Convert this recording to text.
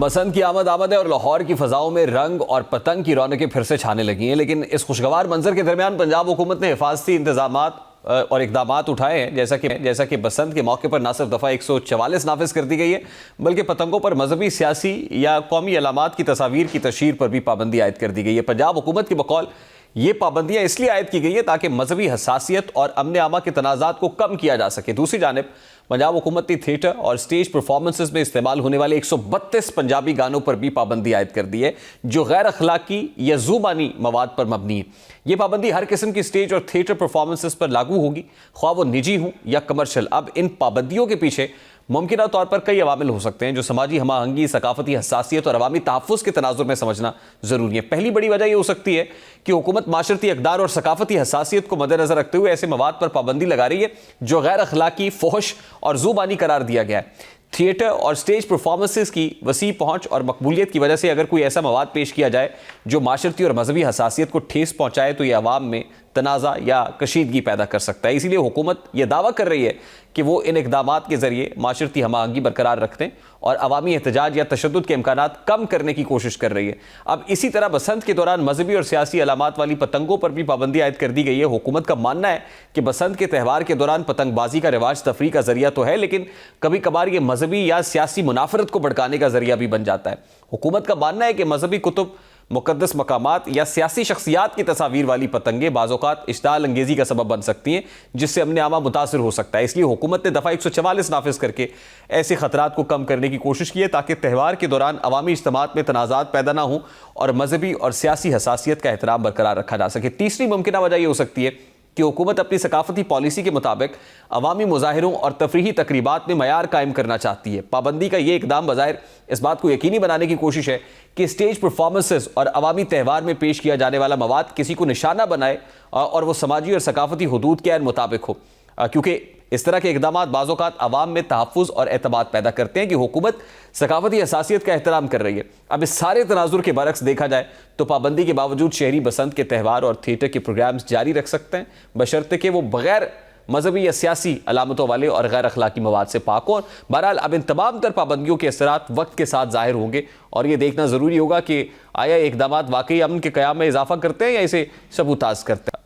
बसंत की आमद है और लाहौर की फजाओं में रंग और पतंग की रौनकें फिर से छाने लगी हैं। लेकिन इस खुशगवार मंजर के दरमियान पंजाब हुकूमत ने हिफाजती इंतजामात और इकदामात उठाए हैं। जैसा कि बसंत के मौके पर न सिर्फ दफ़ा 144 नाफिज कर दी गई है, बल्कि पतंगों पर मजहबी, सियासी या कौमी अलामात की तस्वीर की तशहीर पर भी पाबंदी आयद कर दी गई है। पंजाब हुकूमत की बकौल ये पाबंदियां इसलिए आयद की गई है ताकि मजहबी हसासियत और अमन आमा के तनाज़ात को कम किया जा सके। दूसरी जानब पंजाब हुकूमत ने थिएटर और स्टेज परफॉर्मेंसेज में इस्तेमाल होने वाले 132 पंजाबी गानों पर भी पाबंदी आयद कर दी है, जो गैर अखलाकी या जुबानी मवाद पर मबनी है। यह पाबंदी हर किस्म की स्टेज और थिएटर परफॉर्मेंसेज पर लागू होगी, ख्वाह वो निजी हों या कमर्शियल। अब इन पाबंदियों के पीछे मुमकिन तौर पर कई अवामिल हो सकते हैं, जो समाजी हमाहंगी, सकाफती हसासियत और अवामी तहफ़्फ़ुज़ के तनाजुर में समझना ज़रूरी है। पहली बड़ी वजह यह हो सकती है कि हुकूमत माशरती इक़दार और सकाफती हसासियत को मद्देनज़र रखते हुए ऐसे मवाद पर पाबंदी लगा रही है जो गैर अखलाकी, फ़ोहश और ज़ुबानी करार दिया गया है। थिएटर और स्टेज परफॉर्मेंसेस की वसी पहुंच और मकबूलियत की वजह से अगर कोई ऐसा मवाद पेश किया जाए जो माशरती और मजहबी हसासियत को ठेस पहुंचाए, तो यह अवाम में तनाज़ा या कशीदगी पैदा कर सकता है। इसीलिए हुकूमत यह दावा कर रही है कि वो इन इक़दामात के ज़रिए माशरती हमाहंगी बरकरार रखते हैं और अवामी एहतजाज या तशद्दुद के इम्कानात कम करने की कोशिश कर रही है। अब इसी तरह बसंत के दौरान मजहबी और सियासी अलामात वाली पतंगों पर भी पाबंदी आयद कर दी गई है। हुकूमत का मानना है कि बसंत के त्यौहार के दौरान पतंगबाजी का रिवाज तफरीह का जरिया तो है, लेकिन कभी कभार ये मजहबी या सियासी मुनाफरत को भड़काने का जरिया भी बन जाता है। हुकूमत का मानना है कि मजहबी कुतुब, मुकद्दस मकामात या सियासी शख्सियात की तस्वीर वाली पतंगें बाज़ौक़ात इश्ताल अंगेज़ी का सबब बन सकती हैं, जिससे अमन आमा मुतासर हो सकता है। इसलिए हुकूमत ने दफ़ा 144 नाफिज करके ऐसे ख़तरात को कम करने की कोशिश की है, ताकि त्यौहार के दौरान अवामी इज्तिमात में तनाज़ात पैदा ना हो और मजहबी और सियासी हसासियत का एहतराम बरकरार रखा जा सके। तीसरी मुमकिन वजह यह हो सकती है कि हुकूमत अपनी सकाफती पॉलिसी के मुताबिक अवामी मुजाहिरों और तफरीही तकरीबात में मयार कायम करना चाहती है। पाबंदी का ये इकदाम बज़ाहिर इस बात को यकीनी बनाने की कोशिश है कि स्टेज परफॉर्मेंसेस और अवामी त्यौहार में पेश किया जाने वाला मवाद किसी को निशाना बनाए और वो समाजी और सकाफती हदूद के मुताबिक हो, क्योंकि इस तरह के इकदाम बाज़ौक़ात अवाम में तहफ़्फ़ुज़ और एतमाद पैदा करते हैं कि हुकूमत सकाफती हसासियत का एहतराम कर रही है। अब इस सारे तनाजुर के बरक्स देखा जाए तो पाबंदी के बावजूद शहरी बसंत के त्यौहार और थिएटर के प्रोग्राम्स जारी रख सकते हैं, बशर्ते कि वो बगैर मजहबी या सियासी अलामतों वाले और गैर अखलाकी मवाद से पाक हो। बहरहाल अब इन तमाम तर पाबंदियों के असरात वक्त के साथ ज़ाहिर होंगे और ये देखना ज़रूरी होगा कि आया इकदाम वाकई अमन के क़याम में इजाफा करते हैं या इसे सबूताज़ करते हैं।